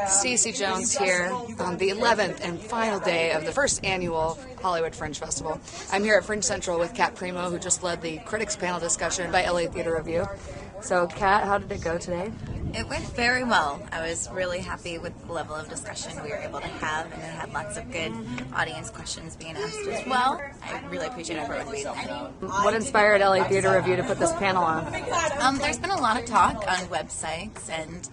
Stacy Jones here on the 11th and final day of the first annual Hollywood Fringe Festival. I'm here at Fringe Central with Kat Primo, who just led the critics panel discussion by LA Theater Review. So, Kat, how did it go today? It went very well. I was really happy with the level of discussion we were able to have, and we had lots of good audience questions being asked as well. I really appreciate everyone being there. What inspired LA Theater Review to put this panel on? There's been a lot of talk on websites and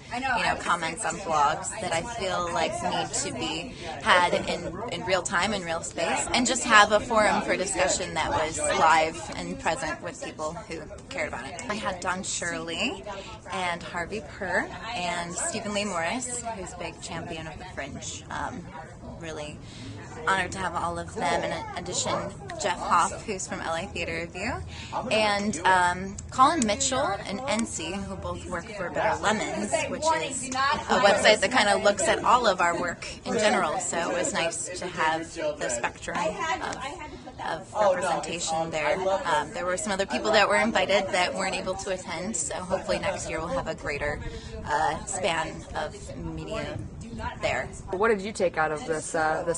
comments on blogs that I feel like need to be had in real time, in real space, and just have a forum for discussion that was live and present with people who cared about it. I had Don Shirley and Harvey Purr and Stephen Lee Morris, who's a big champion of the Fringe. Really honored to have all of them. In addition, Jeff Hoff, who's from LA Theater Review, and Colin Mitchell and NC, who both work for Better Lemons, which is a website that kind of looks at all of our work in general. So it was nice to have the spectrum of representation there. There were some other people that were invited that weren't able to attend, so hopefully next year we'll have a greater span of media there. What did you take out of this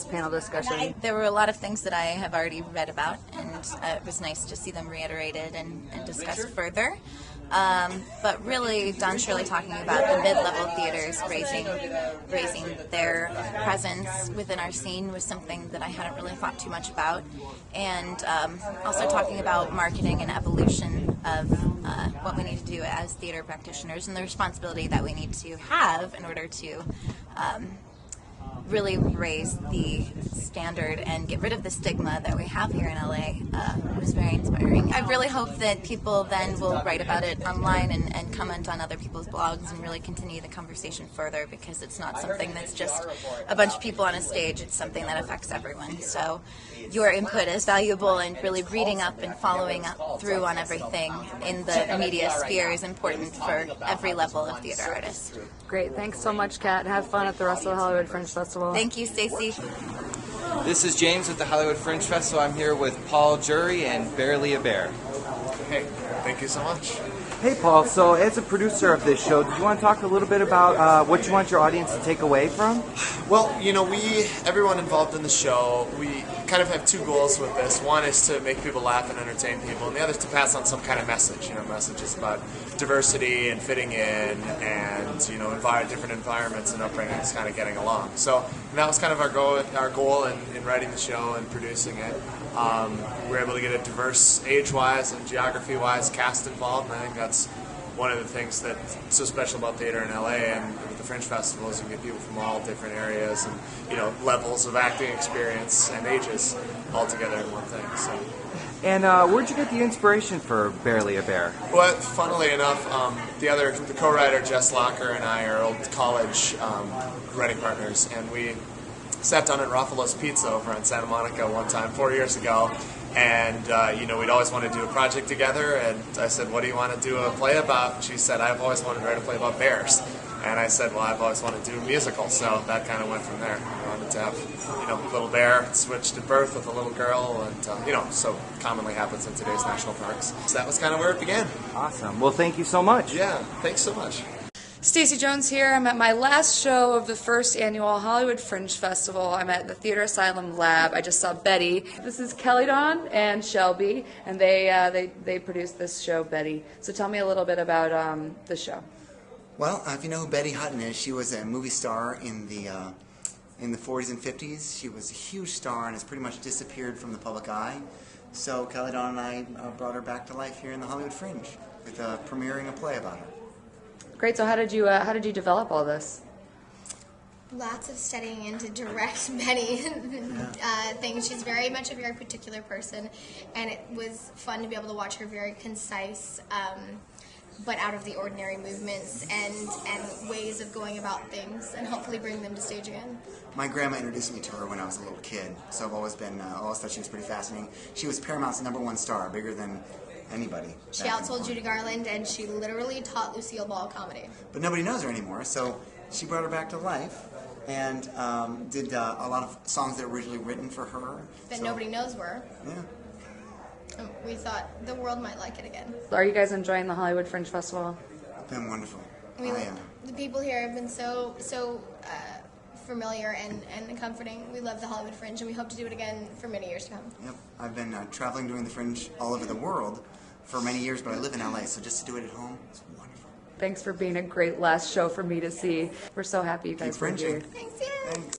panel discussion? There were a lot of things that I have already read about, and it was nice to see them reiterated and discussed further. But really, Don Shirley talking about the mid-level theaters raising their presence within our scene was something that I hadn't really thought too much about, and also talking about marketing and evolution of what we need to do as theater practitioners and the responsibility that we need to have in order to really raise the standard and get rid of the stigma that we have here in LA. It was very inspiring. I really hope that people then will write about it online and comment on other people's blogs and really continue the conversation further, because it's not something that's just a bunch of people on a stage. It's something that affects everyone. So your input is valuable, and really reading up and following up through on everything in the media sphere is important for every level of theater artist. Great. Thanks so much, Kat. Have fun at the rest of the Hollywood Fringe Festival. Thank you, Stacy. This is James at the Hollywood Fringe Festival. I'm here with Paul Jury and Barely a Bear. Hey, thank you so much. Hey Paul, so as a producer of this show, did you want to talk a little bit about what you want your audience to take away from? Well, everyone involved in the show, we kind of have two goals with this. One is to make people laugh and entertain people, and the other is to pass on some kind of message. Messages about diversity and fitting in, and different environments and upbringings, kind of getting along. So that was kind of our goal in writing the show and producing it. We were able to get a diverse age-wise and geography-wise cast involved, and I think that's one of the things that's so special about theater in LA and with the Fringe Festival is you get people from all different areas and levels of acting experience and ages all together in one thing. So. And where'd you get the inspiration for Barely a Bear? Well, funnily enough, the co-writer Jess Locker and I are old college writing partners, and we sat down at Ruffalo's Pizza over on Santa Monica one time 4 years ago, and we'd always want to do a project together, and I said, what do you want to do a play about? And she said, I've always wanted to write a play about bears. And I said, well, I've always wanted to do a musical, so that kind of went from there. I wanted to have, a little bear switched at birth with a little girl, and, so commonly happens in today's national parks. So that was kind of where it began. Awesome. Well, thank you so much. Yeah, thanks so much. Stacy Jones here. I'm at my last show of the first annual Hollywood Fringe Festival. I'm at the Theater Asylum Lab. I just saw Betty. This is Kelly Dawn and Shelby, and they produced this show, Betty. So tell me a little bit about the show. Well, if you know who Betty Hutton is, she was a movie star in the 40s and 50s. She was a huge star and has pretty much disappeared from the public eye. So Kelly Dawn and I brought her back to life here in the Hollywood Fringe with premiering a play about her. Great. So how did you develop all this? Lots of studying into direct Betty things. She's very much a very particular person, and it was fun to be able to watch her very concise but out of the ordinary movements and ways of going about things, and hopefully bring them to stage again. My grandma introduced me to her when I was a little kid, so I've always thought she was pretty fascinating. She was Paramount's #1 star, bigger than anybody. She outsold Judy Garland, and she literally taught Lucille Ball comedy. But nobody knows her anymore, so she brought her back to life and did a lot of songs that were originally written for her. That nobody knows were. Yeah. We thought the world might like it again. Are you guys enjoying the Hollywood Fringe Festival? It's been wonderful. We The people here have been so familiar and comforting. We love the Hollywood Fringe, and we hope to do it again for many years to come. Yep, I've been traveling doing the Fringe all over the world for many years, but I live in LA, so just to do it at home, it's wonderful. Thanks for being a great last show for me to see. We're so happy you guys Keep were here. fringing. Thanks, yeah. Thanks.